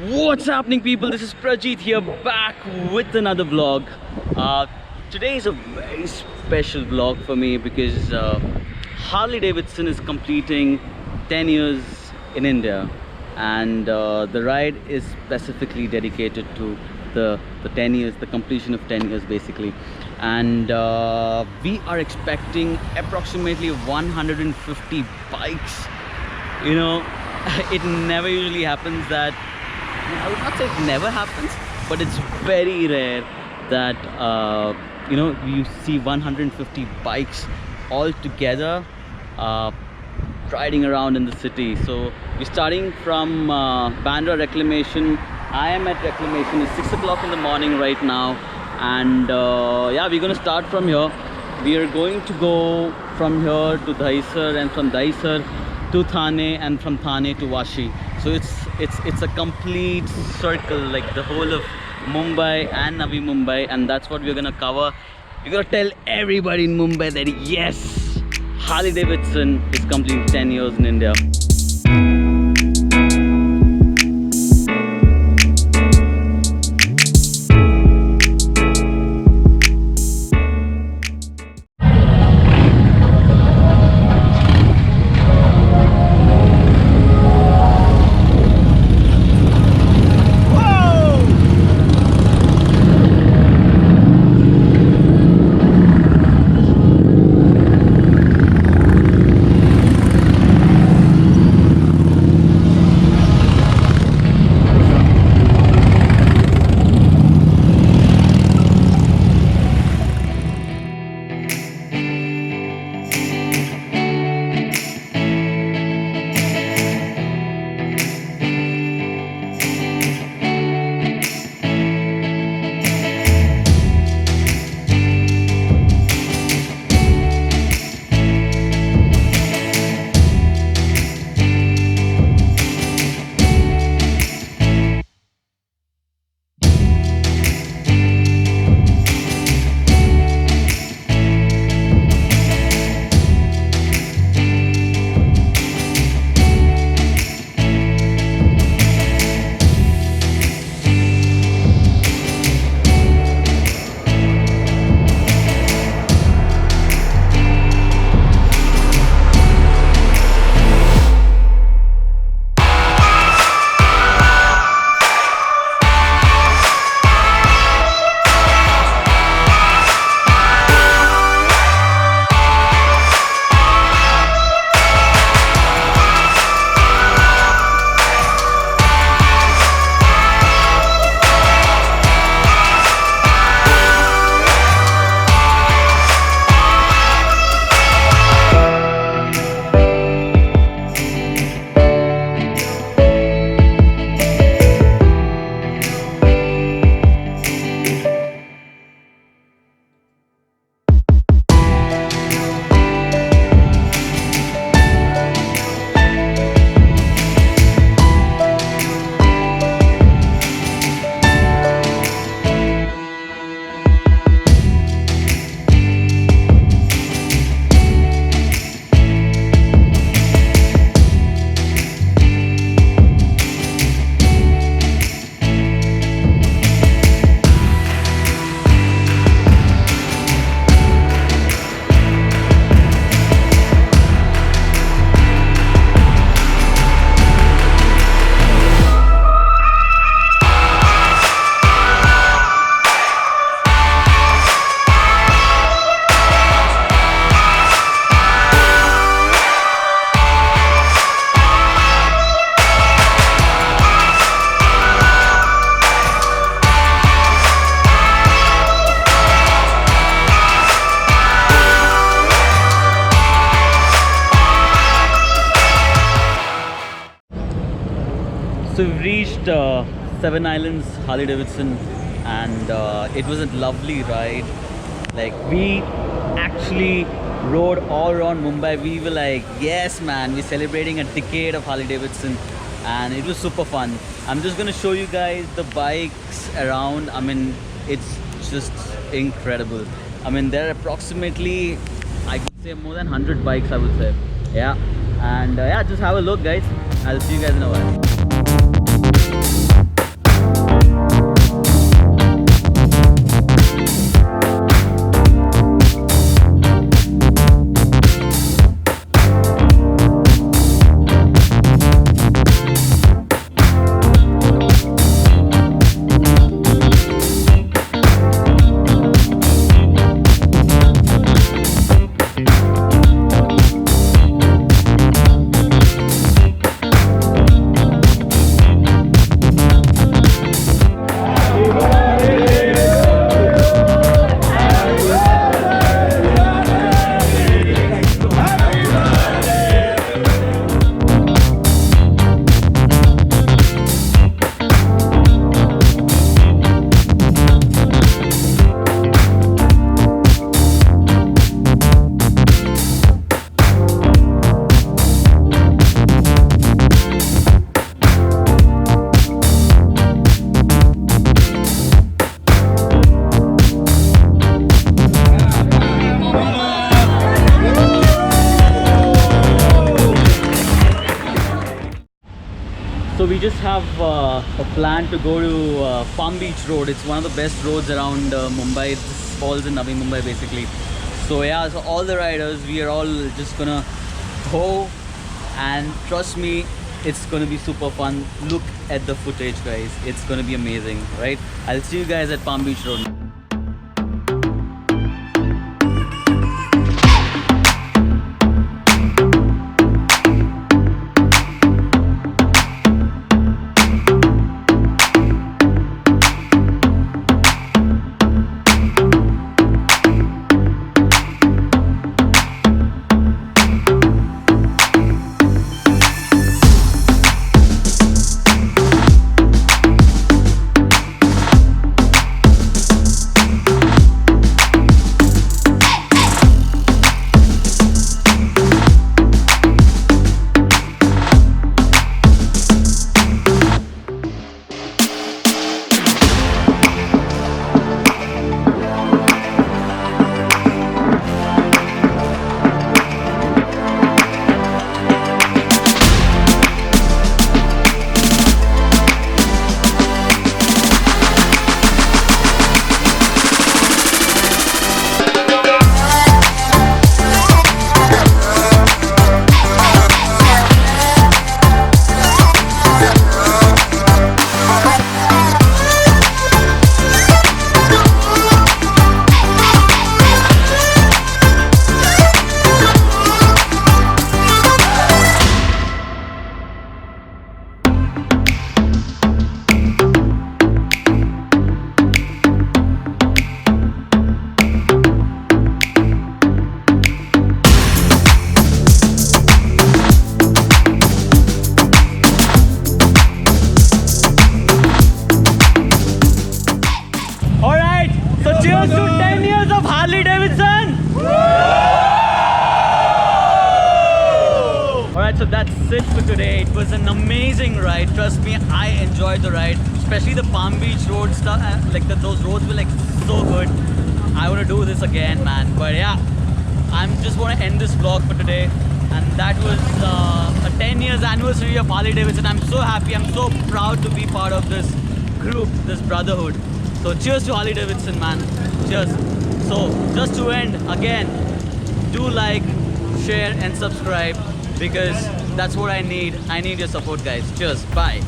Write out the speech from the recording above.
What's happening, people? This is Prajit here, back with another vlog. Today is a very special vlog for me because Harley Davidson is completing 10 years in India, and the ride is specifically dedicated to the 10 years, the completion of 10 years basically. And we are expecting approximately 150 bikes. You know, it never usually happens that, I would not say it never happens, but it's very rare that you know, you see 150 bikes all together riding around in the city. So we're starting from Bandra Reclamation. I am at Reclamation. It's 6 o'clock in the morning right now, and yeah, we're gonna start from here. We are going to go from here to Dahisar, and from Dahisar to Thane, and from Thane to Vashi. So it's a complete circle, like the whole of Mumbai and Navi Mumbai, and that's what we're gonna cover. We're gonna tell everybody in Mumbai that yes, Harley Davidson is completing 10 years in India. So we've reached Seven Islands, Harley Davidson, and it was a lovely ride. Like, we actually rode all around Mumbai. We were like, yes man, we're celebrating a decade of Harley Davidson, and it was super fun. I'm just gonna show you guys the bikes around. I mean, it's just incredible. I mean, there are approximately, I could say, more than 100 bikes, I would say. Yeah, and yeah, just have a look guys. I'll see you guys in a while. just have a plan to go to Palm Beach Road. It's one of the best roads around Mumbai. It just falls in Navi Mumbai basically. So yeah, so all the riders, we are all just gonna go, and trust me, it's gonna be super fun. Look at the footage, guys. It's gonna be amazing, right? I'll see you guys at Palm Beach Road. Cheers to 10 years of Harley Davidson! Alright, so that's it for today. It was an amazing ride. Trust me, I enjoyed the ride. Especially the Palm Beach Road stuff. Those roads were like so good. I want to do this again, man. But yeah, I'm just want to end this vlog for today. And that was a 10 years anniversary of Harley Davidson. I'm so happy. I'm so proud to be part of this group, this brotherhood. So cheers to Harley Davidson, man. Cheers. So just to end, again, do like, share and subscribe, because that's what I need. I need your support, guys. Cheers. Bye.